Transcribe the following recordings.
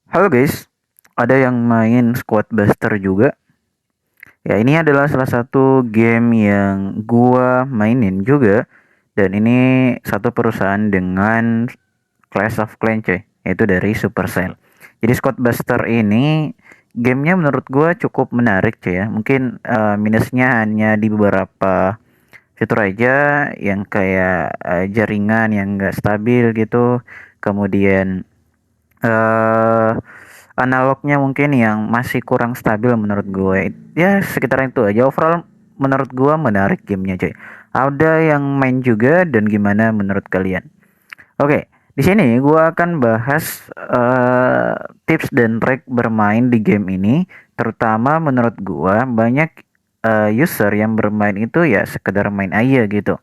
Halo guys, ada yang main Squad Buster juga. Ya, ini adalah salah satu game yang gua mainin juga. Dan ini satu perusahaan dengan Clash of Clans coy, yaitu dari Supercell. Jadi Squad Buster ini gamenya menurut gua cukup menarik coy ya. Mungkin minusnya hanya di beberapa fitur aja yang kayak jaringan yang nggak stabil gitu. Kemudian eh analognya mungkin yang masih kurang stabil menurut gue. Ya sekitar itu aja. Overall menurut gue menarik gamenya cuy. Ada yang main juga dan gimana menurut kalian? Oke, di sini gue akan bahas tips dan trik bermain di game ini. Terutama menurut gue banyak user yang bermain itu ya sekedar main aja gitu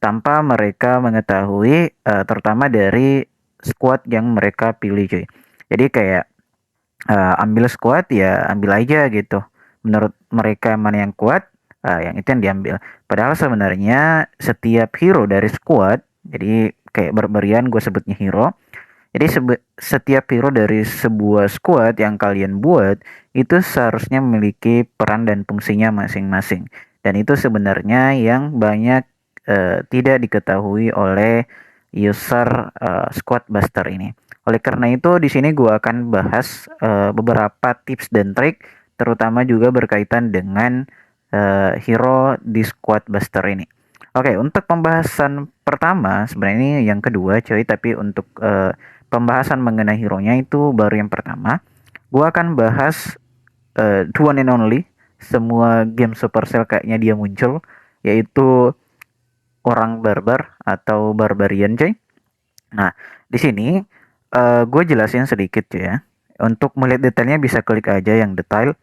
tanpa mereka mengetahui terutama dari squad yang mereka pilih cuy. Jadi kayak ambil squad ya ambil aja gitu. Menurut mereka mana yang kuat, yang itu yang diambil. Padahal sebenarnya setiap hero dari squad, jadi kayak barbarian gue sebutnya hero. Jadi setiap hero dari sebuah squad yang kalian buat itu seharusnya memiliki peran dan fungsinya masing-masing. Dan itu sebenarnya yang banyak tidak diketahui oleh user squad buster ini. Oleh karena itu di sini gue akan bahas beberapa tips dan trik terutama juga berkaitan dengan hero di squad buster ini. Oke, untuk pembahasan pertama sebenarnya ini yang kedua coy, tapi untuk pembahasan mengenai hero-nya itu baru yang pertama. Gua akan bahas the one and only semua game Supercell kayaknya dia muncul, yaitu orang barbar atau barbarian coy. Nah, di sini gue jelasin sedikit cuy ya. Untuk melihat detailnya bisa klik aja yang detail.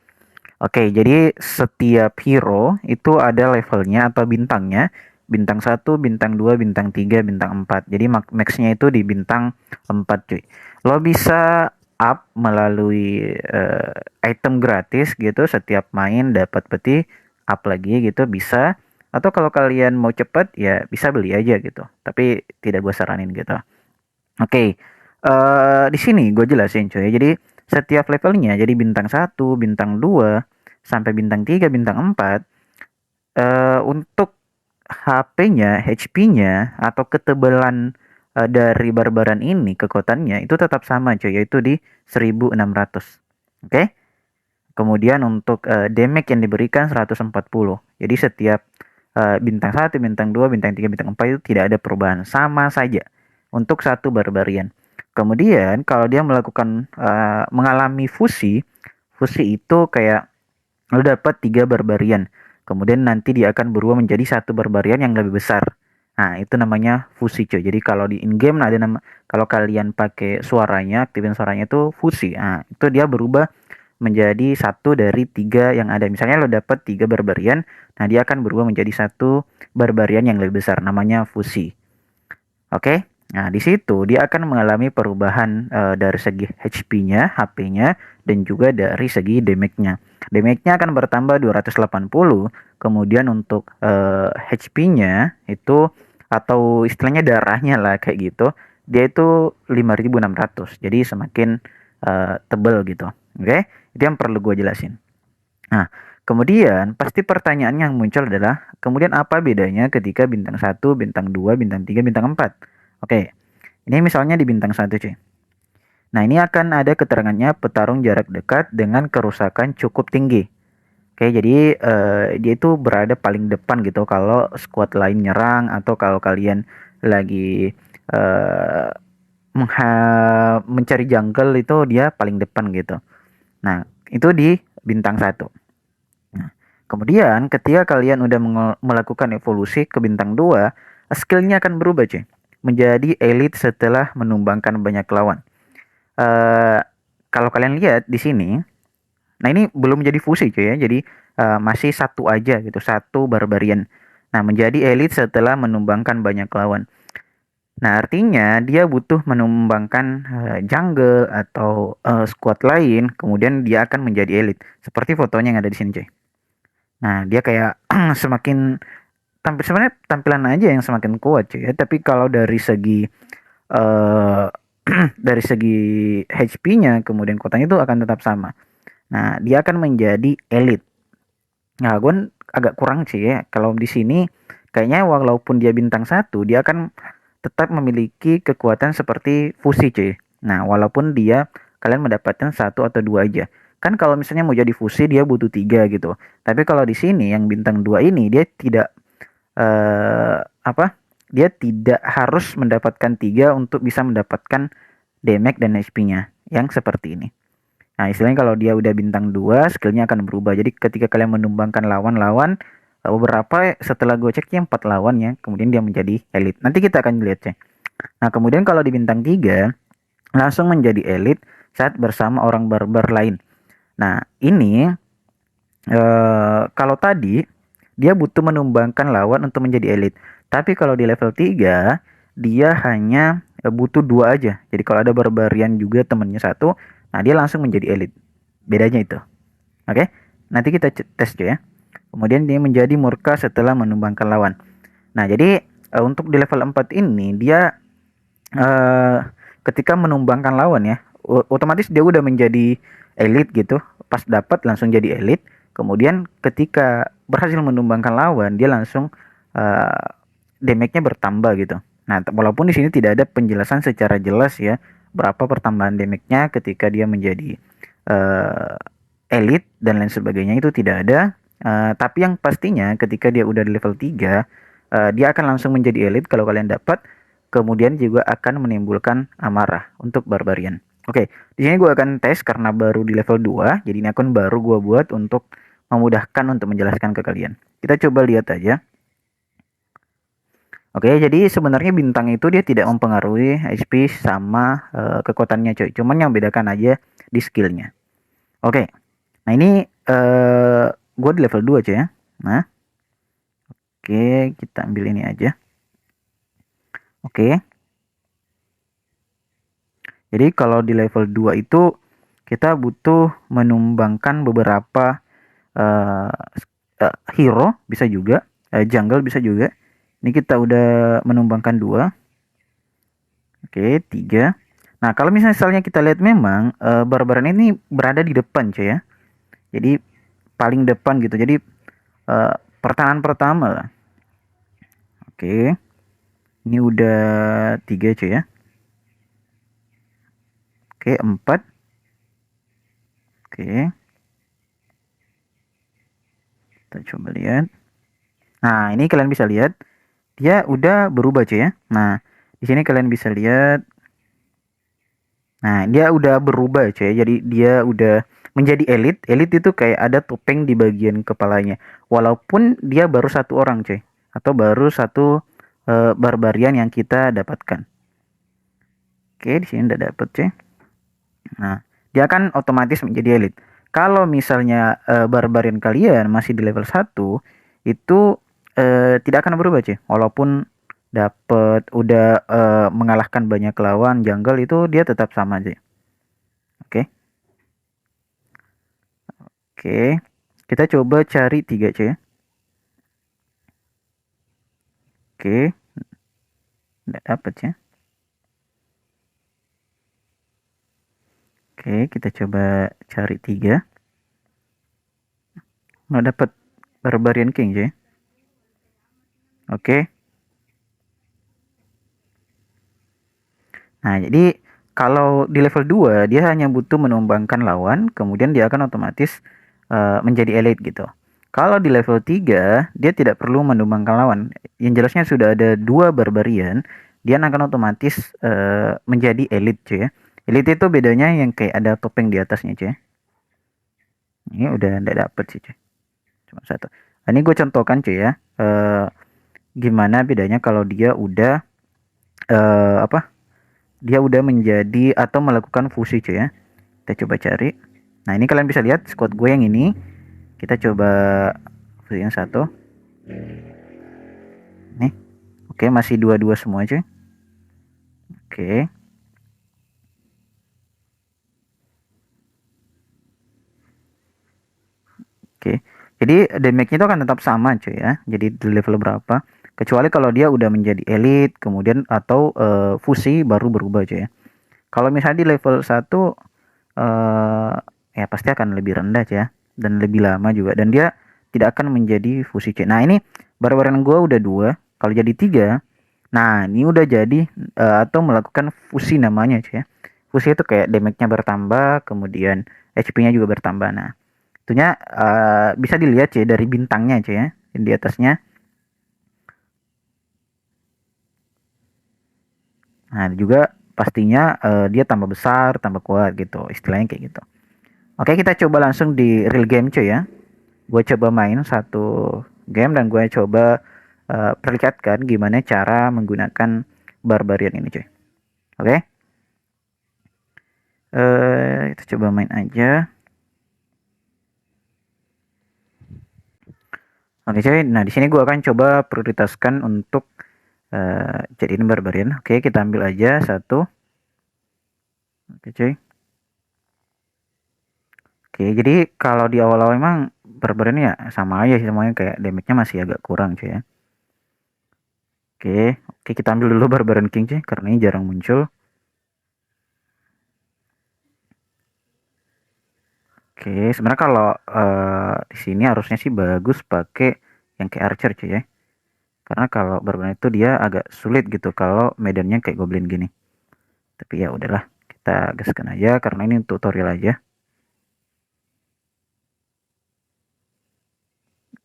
Oke, jadi setiap hero itu ada levelnya atau bintangnya. Bintang satu, bintang 2, bintang 3, bintang 4. Jadi maxnya itu di bintang 4 cuy. Lo bisa up melalui item gratis gitu setiap main dapat peti up lagi gitu bisa. Atau kalau kalian mau cepet ya bisa beli aja gitu. Tapi tidak gue saranin gitu. Oke, di sini gue jelasin cuy. Jadi setiap levelnya jadi bintang satu, bintang 2 sampai bintang 3, bintang 4 untuk HP-nya, HP-nya atau ketebalan dari barbaran ini kekuatannya itu tetap sama cuy, yaitu di 1600. Oke. Kemudian untuk damage yang diberikan 140. Jadi setiap bintang satu, bintang 2, bintang 3, bintang 4 itu tidak ada perubahan, sama saja untuk satu barbarian. Kemudian kalau dia melakukan mengalami fusi, fusi itu kayak lu dapat 3 barbarian. Kemudian nanti dia akan berubah menjadi satu barbarian yang lebih besar. Nah, itu namanya fusi cuy. Jadi kalau di in game ada nama, kalau kalian pakai suaranya, aktifin suaranya itu fusi. Nah, itu dia berubah menjadi satu dari 3 yang ada. Misalnya lo dapat 3 barbarian, nah dia akan berubah menjadi satu barbarian yang lebih besar namanya fusi. Oke. Nah, di situ dia akan mengalami perubahan dari segi HP-nya, HP-nya dan juga dari segi damage-nya. Damage-nya akan bertambah 280, kemudian untuk HP-nya itu atau istilahnya darahnya lah kayak gitu, dia itu 5600. Jadi semakin tebel gitu. Oke? Itu yang perlu gue jelasin. Nah, kemudian pasti pertanyaan yang muncul adalah kemudian apa bedanya ketika bintang satu, bintang 2, bintang 3, bintang 4? Oke, ini misalnya di bintang satu cuy. Nah, ini akan ada keterangannya petarung jarak dekat dengan kerusakan cukup tinggi. Oke, jadi dia itu berada paling depan gitu kalau squad lain nyerang atau kalau kalian lagi eh, mencari jungle itu dia paling depan gitu. Nah, itu di bintang satu. Nah, kemudian ketika kalian udah melakukan evolusi ke bintang 2, skillnya akan berubah cuy. Menjadi elite setelah menumbangkan banyak lawan. Eh kalau kalian lihat di sini, nah ini belum menjadi fusi cuy ya. Jadi masih satu aja gitu, satu barbarian. Nah, menjadi elite setelah menumbangkan banyak lawan. Nah, artinya dia butuh menumbangkan jungle atau squad lain, kemudian dia akan menjadi elite. Seperti fotonya yang ada di sini cuy. Nah, dia kayak semakin sebenarnya tampilan aja yang semakin kuat cuy ya. Tapi kalau dari segi dari segi HP-nya kemudian kotanya itu akan tetap sama. Nah, dia akan menjadi elite. Nah, gue agak kurang sih ya. Kalau di sini kayaknya walaupun dia bintang satu, dia akan tetap memiliki kekuatan seperti fusi cuy. Nah, walaupun dia kalian mendapatkan satu atau dua aja. Kan kalau misalnya mau jadi fusi dia butuh tiga gitu. Tapi kalau di sini yang bintang dua ini dia tidak apa? Dia tidak harus mendapatkan tiga untuk bisa mendapatkan damage dan HP-nya yang seperti ini. Nah, istilahnya kalau dia udah bintang 2, skillnya akan berubah. Jadi ketika kalian menumbangkan lawan-lawan, beberapa setelah gue ceknya 4 lawan ya, kemudian dia menjadi elite. Nanti kita akan lihat cek. Nah, kemudian kalau di bintang 3, langsung menjadi elite saat bersama orang barbar lain. Nah, ini kalau tadi dia butuh menumbangkan lawan untuk menjadi elite. Tapi kalau di level 3, dia hanya butuh dua aja. Jadi kalau ada barbarian juga temennya satu, nah dia langsung menjadi elite. Bedanya itu. Oke, nanti kita tes ya. Kemudian dia menjadi murka setelah menumbangkan lawan. Nah, jadi untuk di level 4 ini dia ketika menumbangkan lawan ya, otomatis dia udah menjadi elite gitu. Pas dapat langsung jadi elite. Kemudian ketika berhasil menumbangkan lawan, dia langsung damage-nya bertambah gitu. Nah, walaupun di sini tidak ada penjelasan secara jelas ya berapa pertambahan damage-nya ketika dia menjadi elite dan lain sebagainya itu tidak ada. Tapi yang pastinya ketika dia udah di level 3, dia akan langsung menjadi elite kalau kalian dapat. Kemudian juga akan menimbulkan amarah untuk barbarian. Oke, di sini gue akan tes karena baru di level 2, jadi ini akun baru gue buat untuk memudahkan untuk menjelaskan ke kalian. Kita coba lihat aja. Oke, jadi sebenarnya bintang itu dia tidak mempengaruhi HP sama kekuatannya coy. Cuman yang bedakan aja di skillnya. Oke, nah ini gue di level 2 coy ya. Nah, oke kita ambil ini aja. Oke. Jadi kalau di level 2 itu kita butuh menumbangkan beberapa hero bisa juga, jungle bisa juga. Ini kita udah menumbangkan 2. Oke, 3. Nah, kalau misalnya kita lihat memang barbaran ini berada di depan cuy ya. Jadi paling depan gitu. Jadi pertahanan pertama. Oke. Ini udah 3 cuy ya. Oke, 4. Oke. Kita coba lihat. Nah, ini kalian bisa lihat dia udah berubah cuy ya. Nah, di sini kalian bisa lihat. Nah, dia udah berubah cuy. Jadi dia udah menjadi elite. Elite itu kayak ada topeng di bagian kepalanya. Walaupun dia baru satu orang cuy. Atau baru satu barbarian yang kita dapatkan. Oke, di sini udah dapet cuy. Nah, dia akan otomatis menjadi elite. Kalau misalnya barbarian kalian masih di level 1, itu tidak akan berubah cuy. Walaupun dapat udah mengalahkan banyak lawan jungle itu dia tetap sama aja. Oke. Oke. Kita coba cari 3 cuy ya. Oke. Nggak dapat ya. Oke, kita coba cari 3. Nggak dapat barbarian king cuy. Oke. Nah, jadi kalau di level 2 dia hanya butuh menumbangkan lawan, kemudian dia akan otomatis menjadi elite gitu. Kalau di level 3 dia tidak perlu menumbangkan lawan. Yang jelasnya sudah ada 2 barbarian, dia akan otomatis menjadi elite cuy ya. Elite itu bedanya yang kayak ada topeng di atasnya cuy. Ini udah enggak dapet sih cuy. Cuma satu. Nah, ini gue contohkan cuy ya. Gimana bedanya kalau dia udah apa? Dia udah menjadi atau melakukan fusi cuy ya. Kita coba cari. Nah, ini kalian bisa lihat squad gue yang ini. Kita coba fusi yang satu. Nih. Oke, masih dua-dua semua cuy. Oke. Oke. Jadi damage-nya itu akan tetap sama cuy ya. Jadi di level berapa? Kecuali kalau dia udah menjadi elite kemudian atau fusi baru berubah cuy ya. Kalau misalnya di level 1 ya pasti akan lebih rendah ya, dan lebih lama juga, dan dia tidak akan menjadi fusi C. Nah ini barbaran gua udah 2, kalau jadi 3, nah ini udah jadi atau melakukan fusi namanya cuy ya. Fusi itu kayak damage-nya bertambah, kemudian HP-nya juga bertambah. Nah itunya bisa dilihat cuy dari bintangnya cuy ya, di atasnya. Nah juga pastinya dia tambah besar, tambah kuat gitu, istilahnya kayak gitu. Oke, kita coba langsung di real game cuy ya. Gue coba main satu game dan gue coba perlihatkan gimana cara menggunakan barbarian ini cuy. Oke, kita coba main aja. Oke cuy, nah di sini gue akan coba prioritaskan untuk jadiin barbarian. Oke, kita ambil aja satu. Oke cuy. Oke, jadi kalau di awal-awal emang barbarian ya sama aja sih semuanya, kayak damage-nya masih agak kurang cuy ya. Oke, oke kita ambil dulu barbarian king cuy, karena ini jarang muncul. Oke, sebenarnya kalau di sini harusnya sih bagus pakai yang kayak archer cuy ya. Karena kalau barbarian itu dia agak sulit gitu kalau medannya kayak goblin gini. Tapi ya udahlah, kita gaskan aja karena ini tutorial aja.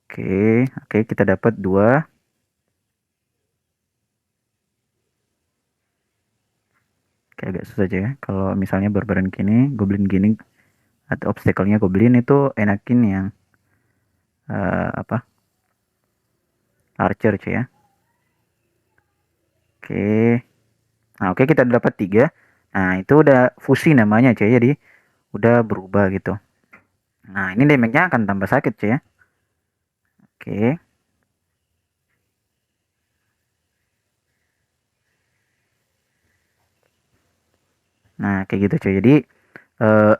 Oke, oke kita dapat 2. Oke, agak susah aja ya. Kalau misalnya barbarian gini, goblin gini, atau obstacle-nya goblin itu enakin yang apa? Archer cuy ya. Oke. Nah, oke kita dapat 3. Nah, itu udah fusi namanya cuy. Jadi udah berubah gitu. Nah, ini damage-nya akan tambah sakit cuy ya. Oke. Nah, kayak gitu cuy. Jadi eh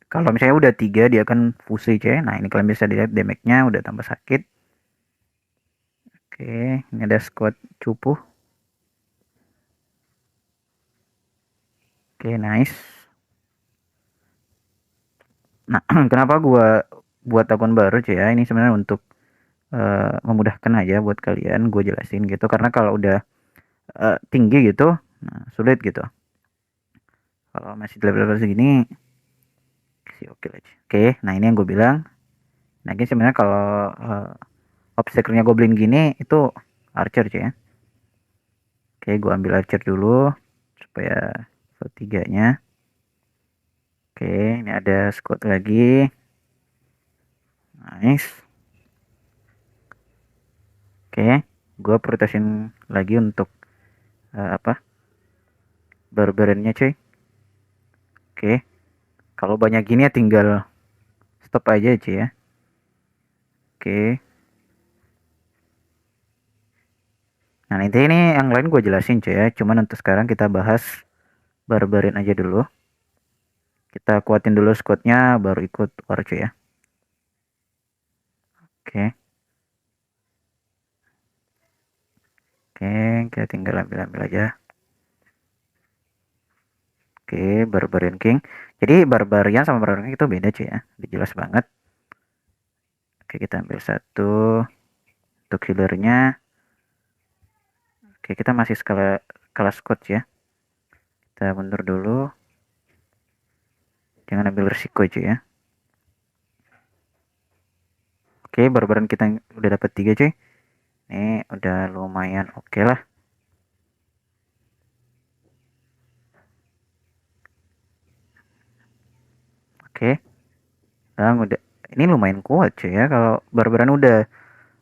kalau misalnya udah 3 dia akan fusi cuy. Nah, ini kalian bisa lihat damage-nya udah tambah sakit. Oke, ini ada squad cupuh. Oke, nice. Nah, kenapa gua buat akun baru cuy ya? Ini sebenarnya untuk memudahkan aja buat kalian gue jelasin gitu, karena kalau udah tinggi gitu nah sulit gitu, kalau masih level-level segini sih oke aja. Oke, nah ini yang gue bilang. Nah ini sebenarnya kalau obstacle-nya goblin gini itu archer cuy ya. Oke, gue ambil archer dulu supaya level 3 nya. Oke, ini ada squad lagi. Nice. Oke, gue prioritasin lagi untuk apa, barbariannya cuy. Oke, kalau banyak gini ya tinggal stop aja cuy ya. Oke. Nah, nanti ini yang lain gue jelasin cuy ya. Cuman untuk sekarang kita bahas barbarian aja dulu. Kita kuatin dulu squadnya baru ikut war cuy ya. Oke. Oke, kita tinggal ambil-ambil aja. Oke, barbarian king. Jadi barbarian sama barbarian king itu beda cuy ya. Udah jelas banget. Oke, kita ambil satu untuk healernya. Oke, kita masih skala skala squad ya. Kita mundur dulu. Jangan ambil risiko cuy ya. Oke, barbarian kita udah dapat 3 cuy. Ini udah lumayan oke lah. Oke. Nah, udah ini lumayan kuat cuy ya, kalau barbaran udah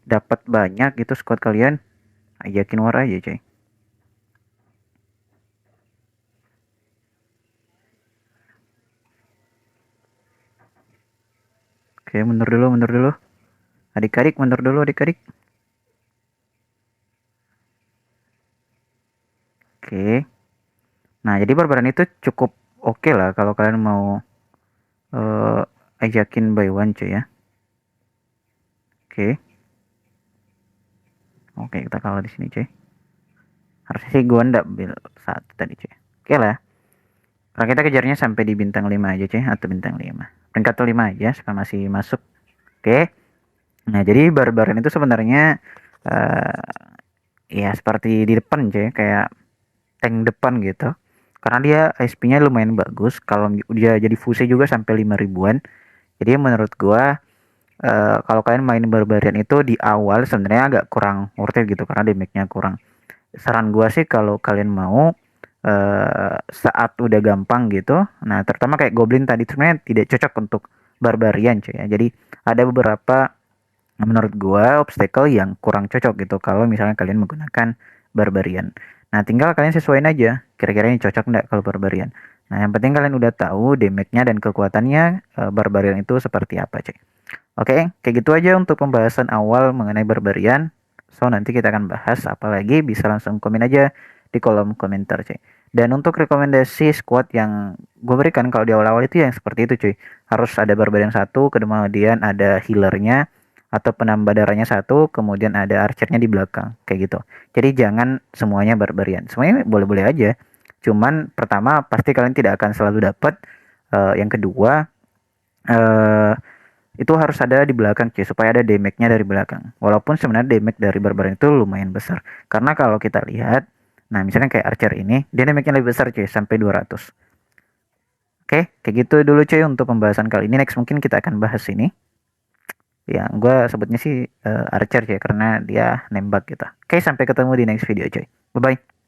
dapat banyak gitu squad kalian, ajakin war aja cuy. Oke, mundur dulu, mundur dulu. Adik-adik mundur dulu, adik-adik. Oke. Nah, jadi barbaran itu cukup oke lah kalau kalian mau ajakin by one cuy ya. Oke. Oke, kita kalah di sini cuy. Harusnya sih gua ndak bil satu tadi cuy. Oke lah. Kalau kita kejarnya sampai di bintang 5 aja cuy, atau bintang 5. Peringkat 5 aja supaya masih masuk. Oke. Nah, jadi barbarian itu sebenarnya uh, ya seperti di depan cuy, kayak tank depan gitu. Karena dia SP-nya lumayan bagus, kalau dia jadi fuse juga sampai 5 ribuan. Jadi menurut gua kalau kalian main barbarian itu di awal sebenarnya agak kurang worth it gitu karena damage-nya kurang. Saran gua sih kalau kalian mau saat udah gampang gitu, nah terutama kayak goblin tadi sebenarnya tidak cocok untuk barbarian cuy ya. Jadi ada beberapa menurut gua obstacle yang kurang cocok gitu kalau misalnya kalian menggunakan barbarian. Nah, tinggal kalian sesuaiin aja kira-kira ini cocok nggak kalau barbarian. Nah, yang penting kalian udah tahu damage-nya dan kekuatannya barbarian itu seperti apa, cuy. Oke, kayak gitu aja untuk pembahasan awal mengenai barbarian. So, nanti kita akan bahas apalagi bisa langsung komen aja di kolom komentar, cuy. Dan untuk rekomendasi squad yang gue berikan kalau di awal-awal itu yang seperti itu, cuy. Harus ada barbarian satu, kemudian ada healernya atau penambah darahnya satu, kemudian ada archernya di belakang, kayak gitu. Jadi jangan semuanya barbarian. Semuanya boleh-boleh aja. Cuman pertama pasti kalian tidak akan selalu dapat. Yang kedua uh, itu harus ada di belakang cuy supaya ada damage-nya dari belakang. Walaupun sebenarnya damage dari barbarian itu lumayan besar. Karena kalau kita lihat, nah misalnya kayak archer ini, dia damage-nya lebih besar cuy sampai 200. Oke, kayak gitu dulu cuy untuk pembahasan kali ini. Next mungkin kita akan bahas ini. Ya, gue sebutnya sih Archer ya karena dia nembak gitu. Oke, sampai ketemu di next video cuy. Bye bye.